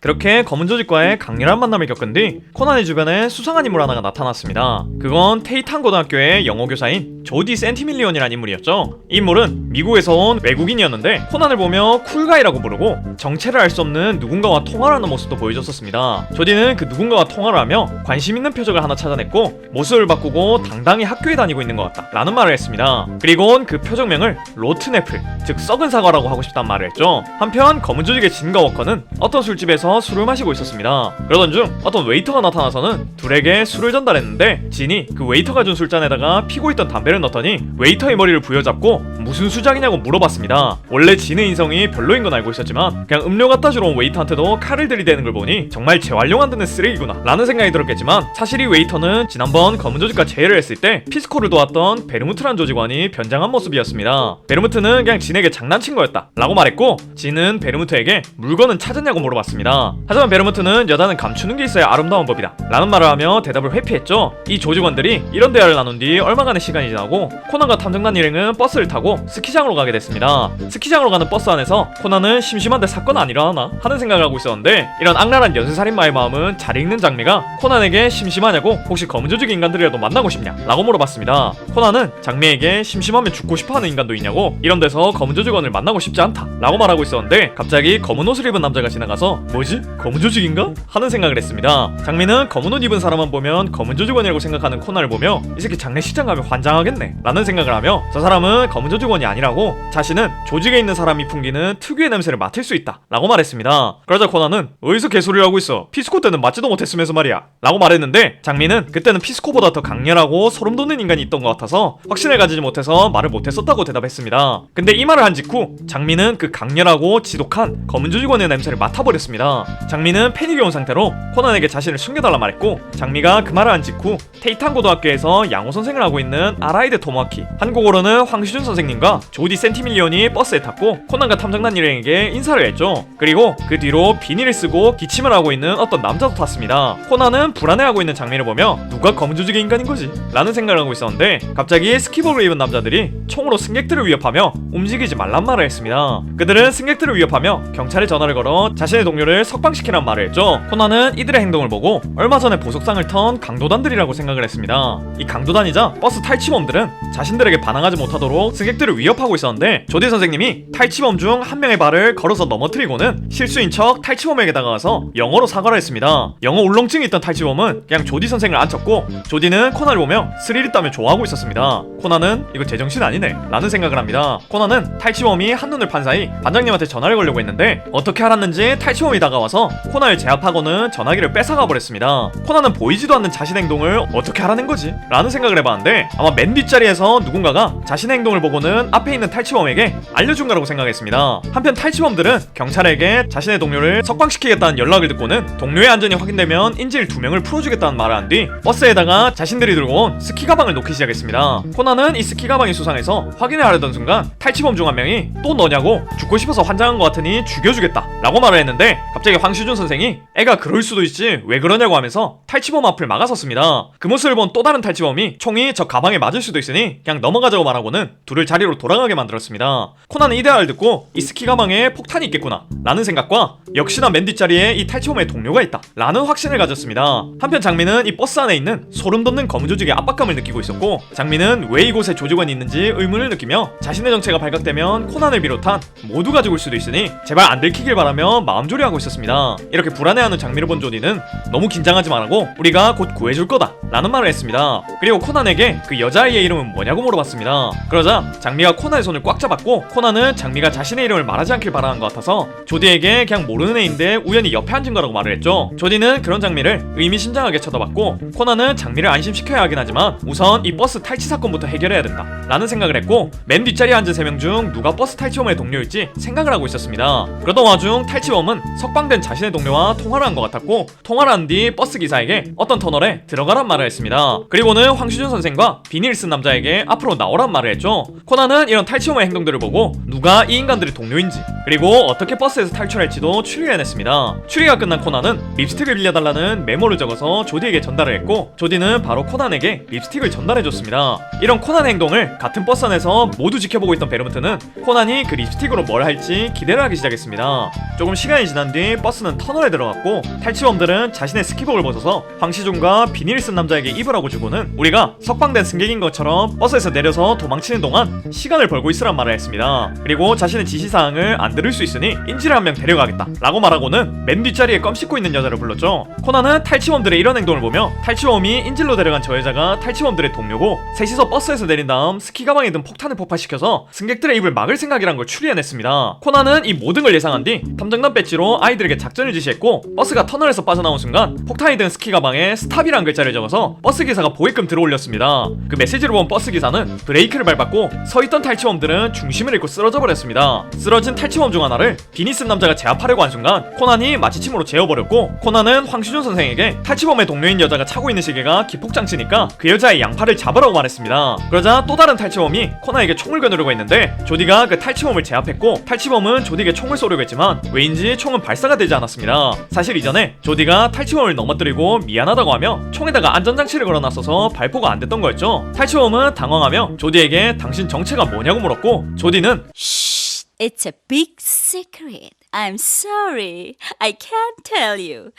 그렇게 검은 조직과의 강렬한 만남을 겪은 뒤 코난의 주변에 수상한 인물 하나가 나타났습니다. 그건 테이탄 고등학교의 영어 교사인 조디 센티밀리온이라는 인물이었죠. 이 인물은 미국에서 온 외국인이었는데 코난을 보며 쿨가이라고 부르고 정체를 알 수 없는 누군가와 통화를 하는 모습도 보여줬었습니다. 조디는 그 누군가와 통화를 하며 관심 있는 표적을 하나 찾아냈고 모습을 바꾸고 당당히 학교에 다니고 있는 것 같다 라는 말을 했습니다. 그리고는 그 표적명을 로튼애플, 즉 썩은 사과라고 하고 싶다는 말을 했죠. 한편 검은 조직의 진과 워커는 어떤 술집에서 술을 마시고 있었습니다. 그러던 중 어떤 웨이터가 나타나서는 둘에게 술을 전달했는데 진이 그 웨이터가 준 술잔에다가 피고 있던 담배를 넣더니 웨이터의 머리를 부여잡고 무슨 수작이냐고 물어봤습니다. 원래 진의 인성이 별로인 건 알고 있었지만 그냥 음료 갖다 주러 온 웨이터한테도 칼을 들이대는 걸 보니 정말 재활용 안 되는 쓰레기구나 라는 생각이 들었겠지만 사실 이 웨이터는 지난번 검은 조직과 재회를 했을 때 피스코를 도왔던 베르무트란 조직원이 변장한 모습이었습니다. 베르무트는 그냥 진에게 장난친 거였다 라고 말했고 진은 베르무트에게 물건은 찾았냐고 물어봤습니다. 하지만 베르무트는 여자는 감추는 게 있어야 아름다운 법이다 라는 말을 하며 대답을 회피했죠. 이 조직원들이 이런 대화를 나눈 뒤 얼마간의 시간이 지나고 코난과 탐정단 일행은 버스를 타고 스키장으로 가게 됐습니다. 스키장으로 가는 버스 안에서 코난은 심심한데 사건 안 일어나나 하는 생각을 하고 있었는데 이런 악랄한 연쇄살인마의 마음은 잘 읽는 장미가 코난에게 심심하냐고 혹시 검은 조직 인간들이라도 만나고 싶냐 라고 물어봤습니다. 코난은 장미에게 심심하면 죽고 싶어하는 인간도 있냐고 이런 데서 검은 조직원을 만나고 싶지 않다 라고 말하고 있었는데 갑자기 검은 옷을 입은 남자가 지나가서 뭐지? 검은 조직인가? 하는 생각을 했습니다. 장미는 검은 옷 입은 사람만 보면 검은 조직원이라고 생각하는 코난을 보며 이 새끼 장례식장 가면 환장하겠네 라는 생각을 하며 저 사람은 검은 조직원이 아니라고 자신은 조직에 있는 사람이 풍기는 특유의 냄새를 맡을 수 있다 라고 말했습니다. 그러자 코난은 어디서 개소리를 하고 있어 피스코 때는 맞지도 못했으면서 말이야 라고 말했는데 장미는 그때는 피스코보다 더 강렬하고 소름 돋는 인간이 있던 것 같아서 확신을 가지지 못해서 말을 못했었다고 대답했습니다. 근데 이 말을 한 직후 장미는 그 강렬하고 지독한 검은 조직원의 냄새를 맡아버렸습니다. 장미는 패닉이 온 상태로 코난에게 자신을 숨겨달라 말했고 장미가 그 말을 한 직후 테이탄 고등학교에서 양호 선생을 하고 있는 아라이데 토모아키, 한국어로는 황시준 선생님과 조디 센티밀리온이 버스에 탔고 코난과 탐정단 일행에게 인사를 했죠. 그리고 그 뒤로 비닐을 쓰고 기침을 하고 있는 어떤 남자도 탔습니다. 코난은 불안해하고 있는 장미를 보며 누가 검은 조직의 인간인 거지? 라는 생각을 하고 있었는데 갑자기 스키복을 입은 남자들이 총으로 승객들을 위협하며 움직이지 말란 말을 했습니다. 그들은 승객들을 위협하며 경찰에 전화를 걸어 자신의 동료를 석방시키란 말을 했죠. 코난은 이들의 행동을 보고 얼마 전에 보석상을 턴 강도단들이라고 생각을 했습니다. 이 강도단이자 버스 탈취범들은 자신들에게 반항하지 못하도록 승객들을 위협하고 있었는데 조디 선생님이 탈취범 중 한 명의 발을 걸어서 넘어뜨리고는 실수인 척 탈취범에게 다가가서 영어로 사과를 했습니다. 영어 울렁증이 있던 탈취범은 그냥 조디 선생을 앉혔고 조디는 코난을 보며 스릴 있다며 좋아하고 있었습니다. 코난은 이거 제정신 아니네 라는 생각을 합니다. 코난은 탈취범이 한눈을 판 사이 반장님한테 전화를 걸려고 했는데 어떻게 알았는지 탈취범이 다가와서 코난을 제압하고는 전화기를 뺏어가 버렸습니다. 코난은 보이지도 않는 자신의 행동을 어떻게 알아낸 거지? 라는 생각을 해봤는데 아마 맨 뒷자리에서 누군가가 자신의 행동을 보고는 앞에 있는 탈취범에게 알려준 거라고 생각했습니다. 한편 탈취범들은 경찰에게 자신의 동료를 석방시키겠다는 연락을 듣고는 동료의 안전이 확인되면 인질 2명을 풀어주겠다는 말을 한 뒤 버스에다가 자신들이 들고 온 스키 가방을 놓기 시작했습니다. 코난은 이 스키 가방이 수상해서 확인을 하려던 순간 탈취범 중 한 명이 또 너냐고 죽고 싶어서 환장한 것 같으니 죽여주겠다 라고 말을 했는데 갑자기 황시준 선생이 애가 그럴 수도 있지 왜 그러냐고 하면서 탈취범 앞을 막아섰습니다. 그 모습을 본 또 다른 탈취범이 총이 저 가방에 맞을 수도 있으니 그냥 넘어가자고 말하고는 둘을 자리로 돌아가게 만들었습니다. 코난은 이 대화를 듣고 이 스키 가방에 폭탄이 있겠구나 라는 생각과 역시나 맨 뒷자리에 이 탈취범의 동료가 있다 라는 확신을 가졌습니다. 한편 장미는 이 버스 안에 있는 소름 돋는 검은 조직의 압박감을 느끼고 있었고 장미는 왜 이곳에 조직원이 있는지 의문을 느끼며 자신의 정체가 발각되면 코난을 비롯한 모두가 죽을 수도 있으니 제발 안 들키길 바라며 마음조리하고 있었습니다. 이렇게 불안해하는 장미를 본 조디는 너무 긴장하지 말라고 우리가 곧 구해줄 거다 라는 말을 했습니다. 그리고 코난에게 그 여자아이의 이름은 뭐냐고 물어봤습니다. 그러자 장미가 코난의 손을 꽉 잡았고 코난은 장미가 자신의 이름을 말하지 않길 바라는 것 같아서 조디에게 그냥 모르는 애인데 우연히 옆에 앉은 거라고 말을 했죠. 조디는 그런 장미를 의미심장하게 쳐다봤고 코난은 장미를 안심시켜야 하긴 하지만 우선 이 버스 탈취 사건부터 해결해야 된다 라는 생각을 했고 맨 뒷자리에 앉은 3명 중 누가 버스 탈취범의 동료일지 생각을 하고 있었습니다. 그러던 와중 탈취범은 석방된 자신의 동료와 통화를 한 것 같았고 통화를 한 뒤 버스 기사에게 어떤 터널에 들어가란 말을 했습니다. 그리고는 황시준 선생과 비닐 쓴 남자에게 앞으로 나오란 말을 했죠. 코난은 이런 탈취범의 행동들을 보고 누가 이 인간들의 동료인지 그리고 어떻게 버스에서 탈출할지도 추리를 해냈습니다. 추리가 끝난 코난은 립스틱을 빌려달라는 메모를 적어서 조디에게 전달을 했고 조디는 바로 코난에게 립스틱을 전달해줬습니다. 이런 코난의 행동을 같은 버스 안에서 모두 지켜보고 있던 베르무트는 코난이 그 립스틱으로 뭘 할지 기대를 하기 시작했습니다. 조금 시간이 지난 뒤 뒤 버스는 터널에 들어갔고 탈취범들은 자신의 스키복을 벗어서 황시중과 비닐을 쓴 남자에게 입으라고 주고는 우리가 석방된 승객인 것처럼 버스에서 내려서 도망치는 동안 시간을 벌고 있으란 말을 했습니다. 그리고 자신의 지시사항을 안 들을 수 있으니 인지를 한 명 데려가겠다 라고 말하고는 맨 뒷자리에 껌 씹고 있는 여자를 불렀죠. 코난은 탈취범들의 이런 행동을 보며 탈취범이 인질로 데려간 저 여자가 탈취범들의 동료고 셋이서 버스에서 내린 다음 스키 가방에 든 폭탄을 폭파시켜서 승객들의 입을 막을 생각이란 걸 추리해냈습니다. 코난은 이 모든 걸 예상한 뒤 탐정단 배지로 아이들에게 작전을 지시했고 버스가 터널에서 빠져나온 순간 폭탄이 든 스키 가방에 스탑이란 글자를 적어서 버스 기사가 보게끔 들어올렸습니다. 그 메시지를 본 버스 기사는 브레이크를 밟았고 서있던 탈취범들은 중심을 잃고 쓰러져 버렸습니다. 쓰러진 탈취범 중 하나를 비니 쓴 남자가 제압하려고 한 순간 코난이 마취침으로 재워버렸고 코난은 황시준 선생에게 탈취범의 동료인 여자가 차고 있는 시계가 기폭장치니까 그 여자의 양팔을 잡으라고 말했습니다. 그러자 또 다른 탈취범이 코난에게 총을 겨누려고 했는데 조디가 그 탈취범을 제압했고 탈취범은 조디에게 총을 쏘려고 했지만 왜인지 총은 발사가 되지 않았습니다. 사실 이전에 조디가 탈취범을 넘어뜨리고 미안하다고 하며 총에다가 안전장치를 걸어놨어서 발포가 안 됐던 거였죠. 탈취범은 당황하며 조디에게 당신 정체가 뭐냐고 물었고 조디는 Shh, it's a big secret. I'm sorry, I can't tell you.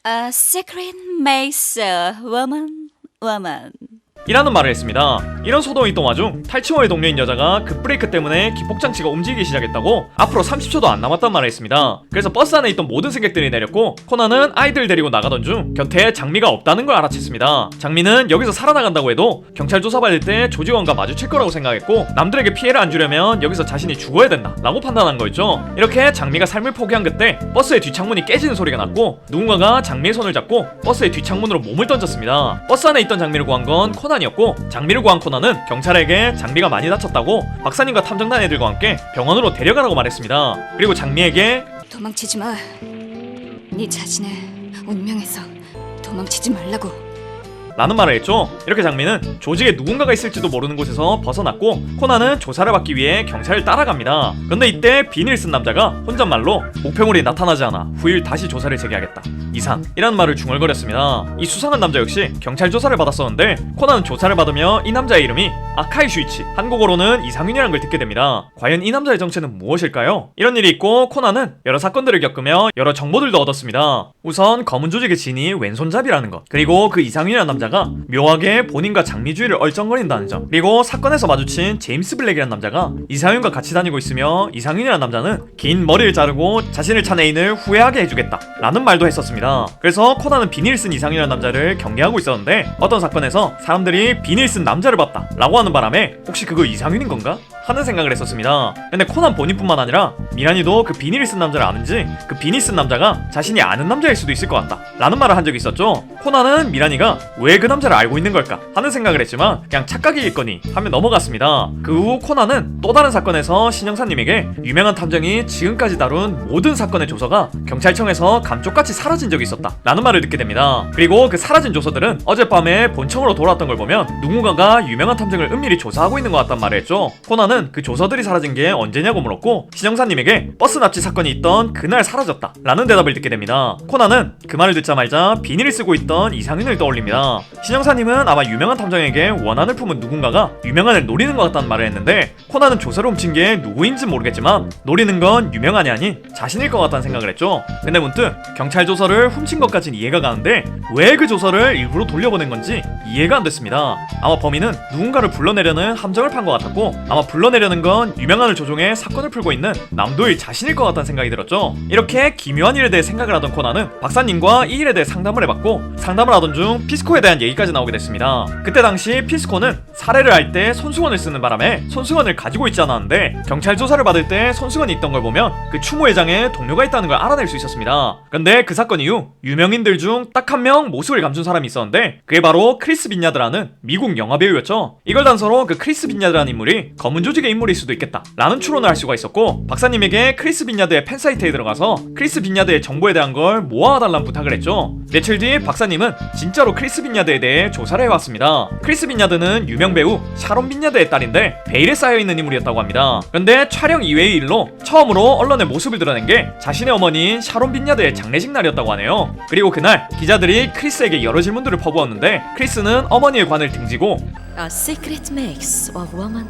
A secret makes a woman. 이라는 말을 했습니다. 이런 소동이 있던 와중 탈취범의 동료인 여자가 급브레이크 때문에 기폭장치가 움직이기 시작했다고 앞으로 30초도 안 남았단 말을 했습니다. 그래서 버스 안에 있던 모든 승객들이 내렸고 코난은 아이들 데리고 나가던 중 곁에 장미가 없다는 걸 알아챘습니다. 장미는 여기서 살아나간다고 해도 경찰 조사받을 때 조직원과 마주칠 거라고 생각했고 남들에게 피해를 안 주려면 여기서 자신이 죽어야 된다 라고 판단한 거였죠. 이렇게 장미가 삶을 포기한 그때 버스의 뒷창문이 깨지는 소리가 났고 누군가가 장미의 손을 잡고 버스의 뒷창문으로 몸을 던졌습니다. 버스 안에 있던 장미를 구한 건 코난이었고 장미를 구한 코난은 경찰에게 장미가 많이 다쳤다고 박사님과 탐정단 애들과 함께 병원으로 데려가라고 말했습니다. 그리고 장미에게 도망치지 마. 네 자신의 운명에서 도망치지 말라고. 라는 말을 했죠. 이렇게 장미는 조직에 누군가가 있을지도 모르는 곳에서 벗어났고 코난은 조사를 받기 위해 경찰을 따라갑니다. 근데 이때 비닐 쓴 남자가 혼잣말로 목표물이 나타나지 않아 후일 다시 조사를 재개하겠다. 이상 이란 말을 중얼거렸습니다. 이 수상한 남자 역시 경찰 조사를 받았었는데 코난은 조사를 받으며 이 남자의 이름이 아카이 슈이치, 한국어로는 이상윤이라는 걸 듣게 됩니다. 과연 이 남자의 정체는 무엇일까요? 이런 일이 있고 코난은 여러 사건들을 겪으며 여러 정보들도 얻었습니다. 우선 검은 조직의 진이 왼손잡이라는 것, 그리고 그 이상윤이라는 남자가 묘하게 본인과 장미주의를 얼쩡거린다는 점, 그리고 사건에서 마주친 제임스 블랙이라는 남자가 이상윤과 같이 다니고 있으며 이상윤이라는 남자는 긴 머리를 자르고 자신을 찬 애인을 후회하게 해주겠다 라는 말도 했었습니다. 그래서 코난은 비닐 쓴 이상윤이라는 남자를 경계하고 있었는데 어떤 사건에서 사람들이 비닐 쓴 남자를 봤다 라고 하는 바람에 혹시 그거 이상윤인 건가? 하는 생각을 했었습니다. 근데 코난 본인뿐만 아니라 미란이도 그 비닐을 쓴 남자를 아는지 그 비닐 쓴 남자가 자신이 아는 남자일 수도 있을 것 같다 라는 말을 한 적이 있었죠. 코난은 미란이가 왜 그 남자를 알고 있는 걸까 하는 생각을 했지만 그냥 착각이겠거니 하며 넘어갔습니다. 그 후 코난은 또 다른 사건에서 신영사님에게 유명한 탐정이 지금까지 다룬 모든 사건의 조서가 경찰청에서 감쪽같이 사라진 적이 있었다 라는 말을 듣게 됩니다. 그리고 그 사라진 조서들은 어젯밤에 본청으로 돌아왔던 걸 보면 누군가가 유명한 탐정을 은밀히 조사하고 있는 것 같단 말을 했죠. 코난은 그 조서들이 사라진 게 언제냐고 물었고 신영사님에게 버스 납치 사건이 있던 그날 사라졌다 라는 대답을 듣게 됩니다. 코난은 그 말을 듣자마자 비닐을 쓰고 있던 이상윤을 떠올립니다. 신영사님은 아마 유명한 탐정에게 원한을 품은 누군가가 유명한을 노리는 것 같다는 말을 했는데 코난은 조서를 훔친 게 누구인지는 모르겠지만 노리는 건 유명한이 아닌 자신일 것 같다는 생각을 했죠. 근데 문득 경찰 조서를 훔친 것까진 이해가 가는데 왜 그 조서를 일부러 돌려보낸 건지 이해가 안 됐습니다. 아마 범인은 누군가를 불러내려는 함정을 판 것 같았고 아마 불러내려는 건 유명한을 조종해 사건을 풀고 있는 남도일 자신일 것 같다는 생각이 들었죠. 이렇게 기묘한 일에 대해 생각을 하던 코난은 박사님과 이 일에 대해 상담을 해봤고 상담을 하던 중 피스코에 대한 얘기까지 나오게 됐습니다. 그때 당시 피스코는 살해를 할 때 손수건을 쓰는 바람에 손수건을 가지고 있지 않았는데 경찰 조사를 받을 때 손수건이 있던 걸 보면 그 추모회장에 동료가 있다는 걸 알아낼 수 있었습니다. 근데 그 사건 이후 유명인들 중 딱 한 명 모습을 감춘 사람이 있었는데 그게 바로 크리스 빈야드라는 미국 영화배우였죠. 이걸 단서로 그 크리스 빈야드라는 인물이 검은 조직의 인물일 수도 있겠다 라는 추론을 할 수가 있었고 박사님에게 크리스 빈야드의 팬사이트에 들어가서 크리스 빈야드의 정보에 대한 걸 모아달라는 부탁을 했죠. 며칠 뒤 박사님은 진짜로 크리스 빈야드에 대해 조사를 해왔습니다. 크리스 빈야드는 유명 배우 샤론 빈야드의 딸인데 베일에 쌓여있는 인물이었다고 합니다. 그런데 촬영 이외의 일로 처음으로 언론에 모습을 드러낸 게 자신의 어머니인 샤론 빈야드의 장례식 날이었다고 하네요. 그리고 그날 기자들이 크리스에게 여러 질문들을 퍼부었는데 크리스는 어머니의 관을 등지고 A secret makes a woman.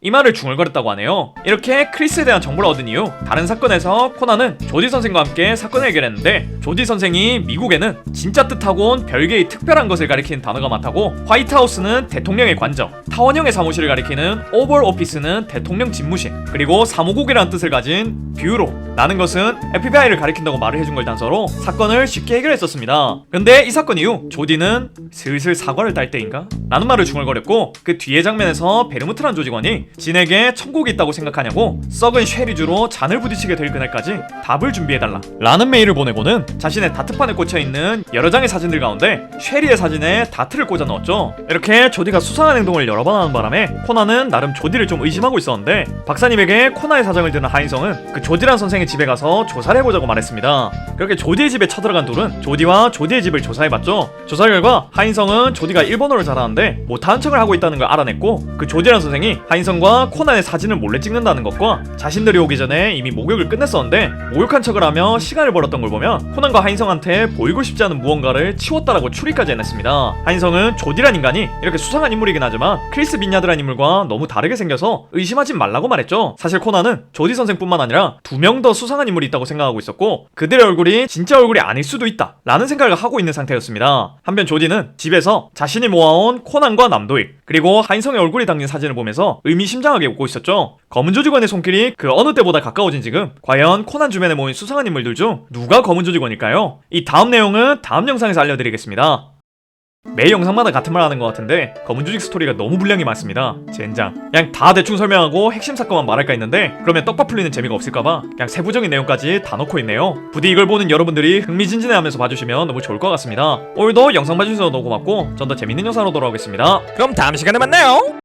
이 말을 중얼거렸다고 하네요. 이렇게 크리스에 대한 정보를 얻은 이후 다른 사건에서 코난은 조디 선생과 함께 사건을 해결했는데, 조디 선생이 미국에는 진짜 뜻하고는 별개의 특별한 것을 가리키는 단어가 많다고, 화이트하우스는 대통령의 관저, 타원형의 사무실을 가리키는 오벌 오피스는 대통령 집무실, 그리고 사무국이라는 뜻을 가진 뷰로라는 것은 FBI를 가리킨다고 말을 해준 걸 단서로 사건을 쉽게 해결했었습니다. 근데 이 사건 이후 조디는 슬슬 사과를 딸 때인가? 라는 말을 중얼거렸고, 그 뒤의 장면에서 베르무트란 조직원이 진에게 천국이 있다고 생각하냐고 썩은 쉐리주로 잔을 부딪히게 될 그날까지 답을 준비해달라 라는 메일을 보내고는 자신의 다트판에 꽂혀있는 여러 장의 사진들 가운데 쉐리의 사진에 다트를 꽂아 넣었죠. 이렇게 조디가 수상한 행동을 여러 번 하는 바람에 코난은 나름 조디를 좀 의심하고 있었는데, 박사님에게 코난의 사정을 들은 하인성은 그 조디란 선생의 집에 가서 조사를 해보자고 말했습니다. 그렇게 조디의 집에 쳐들어간 둘은 조디와 조디의 집을 조사해봤죠. 조사 결과 하인성은 조디가 일본어를 잘하는데 못하는 척을 하고 있다는 걸 알아냈고, 그 조디란 선생이 하인성과 코난의 사진을 몰래 찍는다는 것과 자신들이 오기 전에 이미 목욕을 끝냈었는데 목욕한 척을 하며 시간을 벌었던 걸 보면 코난과 하인성한테 보이고 싶지 않은 무언가를 치웠다라고 추리까지 해냈습니다. 하인성은 조디란 인간이 이렇게 수상한 인물이긴 하지만 크리스 빈야드란 인물과 너무 다르게 생겨서 의심하지 말라고 말했죠. 사실 코난은 조디 선생뿐만 아니라 2명 더 수상한 인물이 있다고 생각하고 있었고, 그들의 얼굴이 진짜 얼굴이 아닐 수도 있다 라는 생각을 하고 있는 상태였습니다. 한편 조디는 집에서 자신이 모아온 코난과 남도일 그리고 하인성의 얼굴이 담긴 사진을 보면서 의미심장하게 웃고 있었죠. 검은 조직원의 손길이 그 어느 때보다 가까워진 지금 과연 코난 주변에 모인 수상한 인물들 중 누가 검은 조직원일까요? 이 다음 내용은 다음 영상에서 알려드리겠습니다. 매 영상마다 같은 말 하는 것 같은데 검은 조직 스토리가 너무 분량이 많습니다. 젠장. 그냥 다 대충 설명하고 핵심 사건만 말할까 했는데 그러면 떡밥 풀리는 재미가 없을까봐 그냥 세부적인 내용까지 다 넣고 있네요. 부디 이걸 보는 여러분들이 흥미진진해하면서 봐주시면 너무 좋을 것 같습니다. 오늘도 영상 봐주셔서 너무 고맙고 전 더 재밌는 영상으로 돌아오겠습니다. 그럼 다음 시간에 만나요.